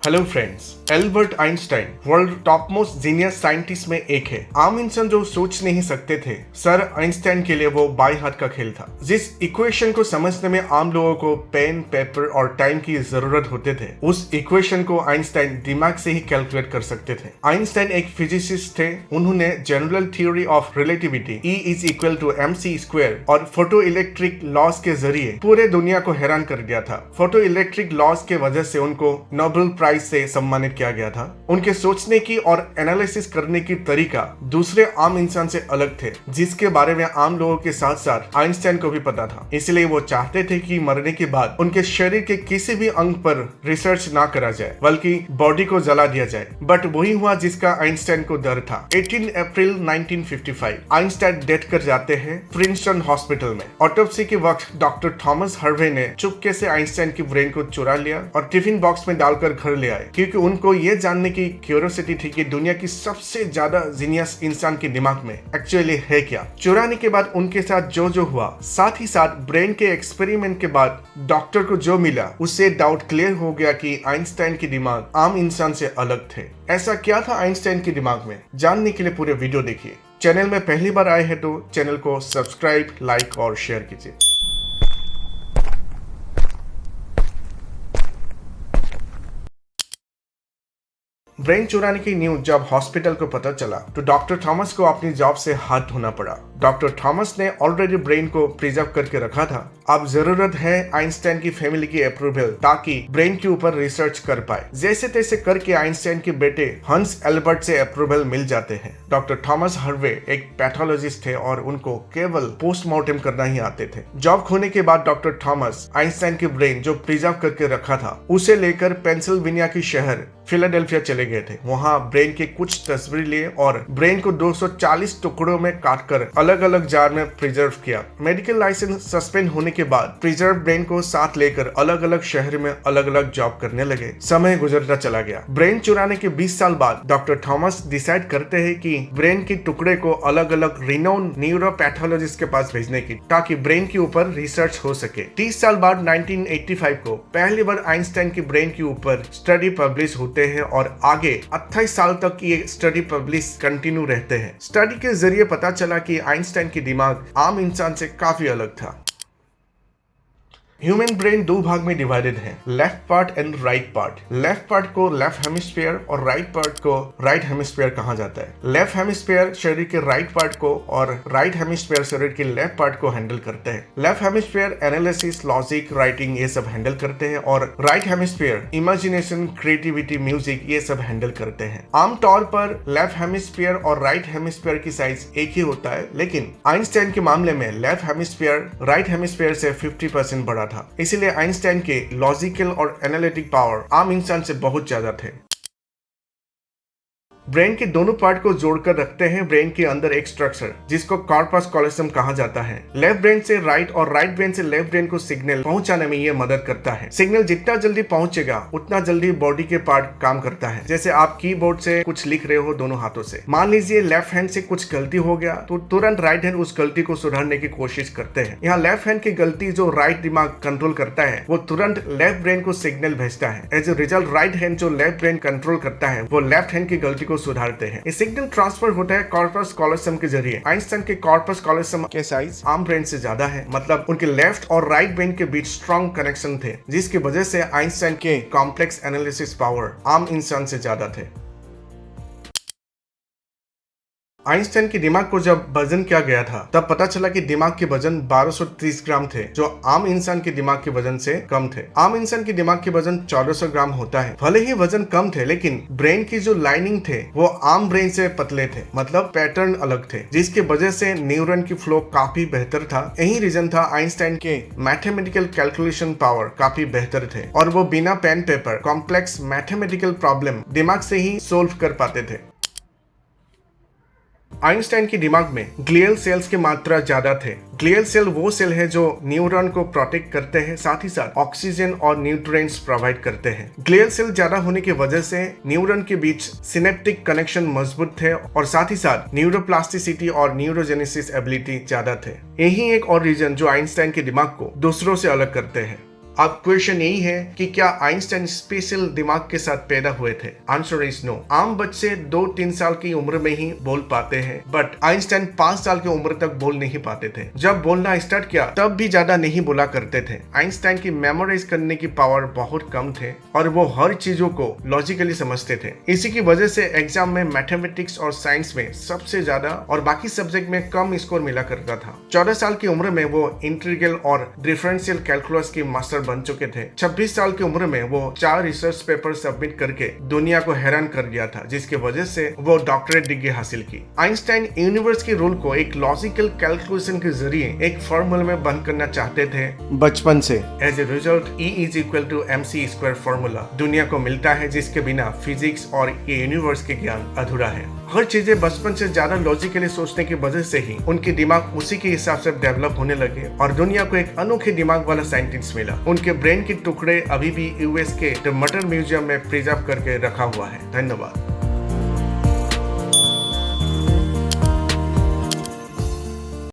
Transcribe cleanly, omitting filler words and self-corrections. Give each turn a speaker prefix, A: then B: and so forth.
A: Hello friends, Albert Einstein world top most genius scientist में एक है। आम इंसान जो सोच नहीं सकते थे, सर आइंस्टाइन के लिए वो बाई हाथ का खेल था। जिस इक्वेशन को समझने में आम लोगों को पेन, पेपर और टाइम की जरूरत होते थे, उस इक्वेशन को आइंस्टाइन दिमाग से ही कैलकुलेट कर सकते थे। आइंस्टाइन एक फिजिसिस्ट थे। उन्होंने general theory of relativity E=mc² और फोटो इलेक्ट्रिक लॉज के जरिए पूरे दुनिया को हैरान कर दिया था। फोटो इलेक्ट्रिक लॉज के वजह से उनको नोबेल प्राइज से सम्मानित किया गया था। उनके सोचने की और एनालिसिस करने की तरीका दूसरे आम इंसान से अलग थे, जिसके बारे में आम लोगों के साथ साथ आइंस्टाइन को भी पता था। इसलिए वो चाहते थे कि मरने के बाद उनके शरीर के किसी भी अंग पर रिसर्च ना करा जाए, बल्कि बॉडी को जला दिया जाए। बट वही हुआ जिसका आइंस्टाइन को डर था। 18 अप्रैल 1955 आइंस्टाइन डेथ कर जाते हैं प्रिंसटन हॉस्पिटल में। ऑटोप्सी के वक्त डॉक्टर थॉमस हार्वे ने चुपके से आइंस्टाइन की ब्रेन को चुरा लिया और टिफिन बॉक्स में डालकर घर ले आए, क्योंकि उनको ये जानने की क्यूरियोसिटी थी कि दुनिया की सबसे ज्यादा जीनियस इंसान के दिमाग में एक्चुअली है क्या। चुराने के बाद उनके साथ जो हुआ, साथ ही साथ ब्रेन के एक्सपेरिमेंट के बाद डॉक्टर को जो मिला, उससे डाउट क्लियर हो गया कि आइंस्टाइन के दिमाग आम इंसान से अलग थे। ऐसा क्या था आइंस्टाइन के दिमाग में, जानने के लिए पूरे वीडियो देखिए। चैनल में पहली बार आए हैं तो चैनल को सब्सक्राइब, लाइक और शेयर कीजिए। ब्रेन चुराने की न्यूज जब हॉस्पिटल को पता चला तो डॉक्टर थॉमस को अपनी जॉब से हाथ धोना पड़ा। डॉक्टर थॉमस ने ऑलरेडी ब्रेन को प्रिजर्व करके रखा था। अब जरूरत है आइंस्टाइन की फैमिली की अप्रूवल, ताकि ब्रेन के ऊपर रिसर्च कर पाए। जैसे तैसे करके आइंस्टाइन के बेटे हंस एल्बर्ट से अप्रूवल मिल जाते हैं। डॉक्टर थॉमस हार्वे एक पैथोलॉजिस्ट थे और उनको केवल पोस्टमार्टम करना ही आते थे। जॉब खोने के बाद डॉक्टर थॉमस आइंस्टाइन की ब्रेन जो प्रिजर्व करके रखा था, उसे लेकर पेंसिल्वेनिया के शहर फिलाडेल्फिया चले गए थे। वहां ब्रेन के कुछ तस्वीर लिए और ब्रेन को 240 टुकड़ों में काटकर अलग अलग जार में प्रिजर्व किया। मेडिकल लाइसेंस सस्पेंड होने के बाद प्रिजर्व ब्रेन को साथ लेकर अलग अलग शहर में अलग अलग जॉब करने लगे। समय गुजरता चला गया। ब्रेन चुराने के 20 साल बाद डॉक्टर थॉमस डिसाइड करते हैं कि ब्रेन के टुकड़े को अलग अलग रिनोन न्यूरोपैथोलॉजिस्ट के पास भेजने की, ताकि ब्रेन के ऊपर रिसर्च हो सके। 30 साल बाद 1985 को पहली बार आइंस्टाइन की ब्रेन के ऊपर स्टडी पब्लिश होते हैं और आगे 28 साल तक ये स्टडी पब्लिश कंटिन्यू रहते हैं। स्टडी के जरिए पता चला कि आइंस्टाइन की दिमाग आम इंसान से काफी अलग था। ह्यूमन ब्रेन दो भाग में डिवाइडेड है, left part and right part. Left part को लेफ्ट हेमिस्फीयर और राइट पार्ट को राइट हेमिस्फीयर कहा जाता है। लेफ्ट हेमिस्फीयर शरीर के राइट पार्ट को और राइट हेमिस्फीयर शरीर के लेफ्ट पार्ट को हैंडल करते हैं। Left hemisphere analysis, logic, writing ये सब हैंडल करते हैं और right hemisphere imagination, creativity, music ये सब हैंडल करते हैं। आमतौर पर लेफ्ट हेमिस्फीयर और राइट हेमिस्फीयर की साइज एक ही होता है, लेकिन आइंस्टाइन के मामले में लेफ्ट हेमिस्फीयर राइट हेमिस्फीयर से 50% बड़ा था। इसलिए आइंस्टाइन के लॉजिकल और एनालिटिक पावर आम इंसान से बहुत ज्यादा थे। ब्रेन के दोनों पार्ट को जोड़कर रखते हैं ब्रेन के अंदर एक स्ट्रक्चर, जिसको कॉर्पस कॉलोसम कहा जाता है। लेफ्ट ब्रेन से राइट और राइट ब्रेन से लेफ्ट ब्रेन को सिग्नल पहुंचाने में ये मदद करता है। सिग्नल जितना जल्दी पहुंचेगा उतना जल्दी बॉडी के पार्ट काम करता है। जैसे आप कीबोर्ड से कुछ लिख रहे हो दोनों हाथों से, मान लीजिए लेफ्ट हैंड से कुछ गलती हो गया तो तुरंत राइट हैंड उस गलती को सुधारने की कोशिश करते हैं। यहाँ लेफ्ट हैंड की गलती जो राइट दिमाग कंट्रोल करता है, वो तुरंत लेफ्ट ब्रेन को सिग्नल भेजता है। As a result right hand जो लेफ्ट ब्रेन कंट्रोल करता है, वो लेफ्ट हैंड की गलती को सुधारते हैं। ये सिग्नल ट्रांसफर होता है कॉर्पस कॉलोसम के जरिए। आइंस्टाइन के कॉर्पस कॉलोसम के साइज आम ब्रेन से ज्यादा है, मतलब उनके लेफ्ट और राइट ब्रेन के बीच स्ट्रॉन्ग कनेक्शन थे, जिसकी वजह से आइंस्टाइन के कॉम्प्लेक्स एनालिसिस पावर आम इंसान से ज्यादा थे। आइंस्टाइन के दिमाग को जब वजन किया गया था, तब पता चला कि दिमाग के वजन 1230 ग्राम थे, जो आम इंसान के दिमाग के वजन से कम थे। आम इंसान के दिमाग के वजन 1400 ग्राम होता है। भले ही वजन कम थे, लेकिन ब्रेन की जो लाइनिंग थे वो आम ब्रेन से पतले थे, मतलब पैटर्न अलग थे, जिसकी वजह से न्यूरॉन की फ्लो काफी बेहतर था। यही रीजन था आइंस्टाइन के मैथमेटिकल कैलकुलेशन पावर काफी बेहतर थे और वो बिना pen paper complex mathematical problem दिमाग से ही सोल्व कर पाते थे। आइंस्टाइन के दिमाग में ग्लियल सेल्स की मात्रा ज्यादा थे। ग्लियल सेल वो सेल है जो न्यूरॉन को प्रोटेक्ट करते हैं, साथ ही साथ ऑक्सीजन और न्यूट्रिएंट्स प्रोवाइड करते हैं। ग्लियल सेल ज्यादा होने की वजह से न्यूरॉन के बीच सिनेप्टिक कनेक्शन मजबूत थे और साथ ही साथ न्यूरोप्लास्टिसिटी और न्यूरोजेनेसिस एबिलिटी ज्यादा थे। यही एक और रीजन जो आइंस्टाइन के दिमाग को दूसरों से अलग करते हैं। अब क्वेश्चन यही है कि क्या आइंस्टाइन स्पेशल दिमाग के साथ पैदा हुए थे? Answer is no. आम बच्चे 2-3 साल की उम्र में ही बोल पाते हैं, बट आइंस्टाइन 5 साल की उम्र तक बोल नहीं पाते थे। जब बोलना स्टार्ट किया तब भी ज्यादा नहीं बोला करते थे। आइंस्टाइन की मेमोराइज करने की पावर बहुत कम थे और वो हर चीजों को लॉजिकली समझते थे। इसी की वजह से एग्जाम में मैथमेटिक्स और साइंस में सबसे ज्यादा और बाकी सब्जेक्ट में कम स्कोर मिला करता था। 14 साल की उम्र में वो इंटीग्रल और डिफरेंशियल कैलकुलस की मास्टर बन चुके थे। 26 साल की उम्र में वो 4 रिसर्च पेपर सबमिट करके दुनिया को हैरान कर दिया था, जिसकी वजह से वो डॉक्टरेट डिग्री हासिल की। आइंस्टाइन यूनिवर्स के रूल को एक लॉजिकल कैलकुलेशन के जरिए एक फॉर्मूला में बंद करना चाहते थे बचपन से। As a result E=mc² formula दुनिया को मिलता है, जिसके बिना फिजिक्स और ये यूनिवर्स के ज्ञान अधूरा है। हर चीजें बचपन से ज्यादा लॉजिकली सोचने की वजह से ही उनके दिमाग उसी के हिसाब से डेवलप होने लगे और दुनिया को एक अनोखे दिमाग वाला साइंटिस्ट मिला। उनके ब्रेन के टुकड़े अभी भी यूएस के द मटर म्यूजियम में प्रिजर्व करके रखा हुआ है। धन्यवाद।